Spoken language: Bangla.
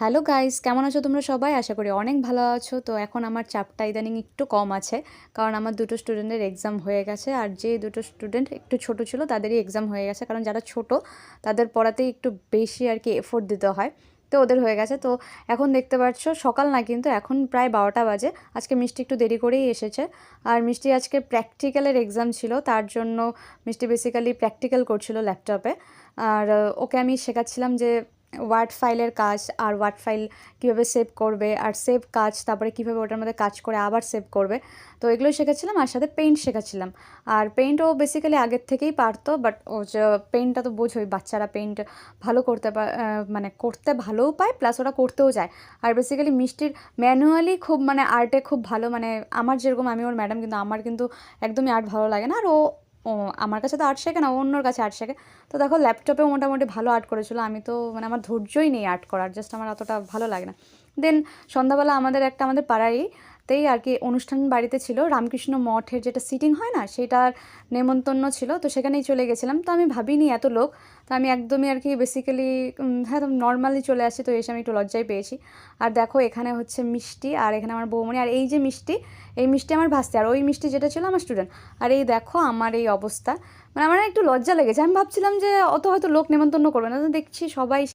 হ্যালো গাইস, কেমন আছো তোমরা সবাই? আশা করি অনেক ভালো আছো। তো এখন আমার চাপটা ইদানিং একটু কম আছে, কারণ আমার দুটো স্টুডেন্টের এক্সাম হয়ে গেছে। আর যে দুটো স্টুডেন্ট একটু ছোট ছিল তাদেরই এক্সাম হয়ে গেছে, কারণ যারা ছোট তাদের পড়াতেই একটু বেশি আর কি এফোর্ট দিতে হয়। তো ওদের হয়ে গেছে। তো এখন দেখতে পাচ্ছ সকাল না, কিন্তু এখন প্রায় 12টা বাজে। আজকে মিষ্টি একটু দেরি করেই এসেছে। আর মিষ্টি আজকে প্র্যাকটিক্যালের এক্সাম ছিল, তার জন্য মিষ্টি বেসিক্যালি প্র্যাকটিক্যাল করছিল ল্যাপটপে। আর ওকে আমি শেখাচ্ছিলাম যে ওয়ার্ড ফাইলের কাজ, আর ওয়ার্ড ফাইল কীভাবে সেভ করবে, আর সেভ কাজ, তারপরে কীভাবে ওটার মধ্যে কাজ করে আবার সেভ করবে। তো এগুলোই শেখাচ্ছিলাম, আর সাথে পেইন্ট শেখাচ্ছিলাম। আর পেইন্ট ও বেসিক্যালি আগের থেকেই পারতো, বাট ও যে পেইন্টটা তো বোঝোই, বাচ্চারা পেইন্ট ভালো করতে মানে করতে ভালোও পায়, প্লাস ওরা করতেও যায়। আর বেসিক্যালি মিষ্টির ম্যানুয়ালি খুব মানে আর্টে খুব ভালো, মানে আমার যেরকম আমি ওর ম্যাডাম, কিন্তু আমার কিন্তু একদমই আর্ট ভালো লাগে না। আর ও ও আমার কাছে তো আর্ট শেখে না, ও অন্যর কাছে আর্ট শেখে। তো দেখো ল্যাপটপেও মোটামুটি ভালো আর্ট করেছিল। আমি তো মানে আমার ধৈর্যই নেই আর্ট করার, জাস্ট আমার অতটা ভালো লাগে না। দেন সন্ধ্যাবেলা আমাদের পাড়াতেই আর কি অনুষ্ঠান বাড়িতে ছিল, রামকৃষ্ণ মঠের যেটা সিটিং হয় না, সেটার নেমন্তন্ন ছিল। তো সেখানেই চলে গেছিলাম। তো আমি ভাবিনি এত লোক। তো আমি একদমই আর কি বেসিক্যালি হ্যাঁ নর্মালি চলে আসি। তো এসে আমি একটু লজ্জায় পেয়েছি। আর দেখো এখানে হচ্ছে মিষ্টি, আর এখানে আমার বৌমনি, আর এই যে মিষ্টি, এই মিষ্টি আমার ভাস্তি, আর ওই মিষ্টি যেটা ছিল আমার স্টুডেন্ট। আর এই দেখো আমার এই অবস্থা, মানে আমার না একটু লজ্জা লেগেছে। আমি ভাবছিলাম যে অত হয়তো লোক নেমন্তন্ন করবে না, তো দেখছি সবাই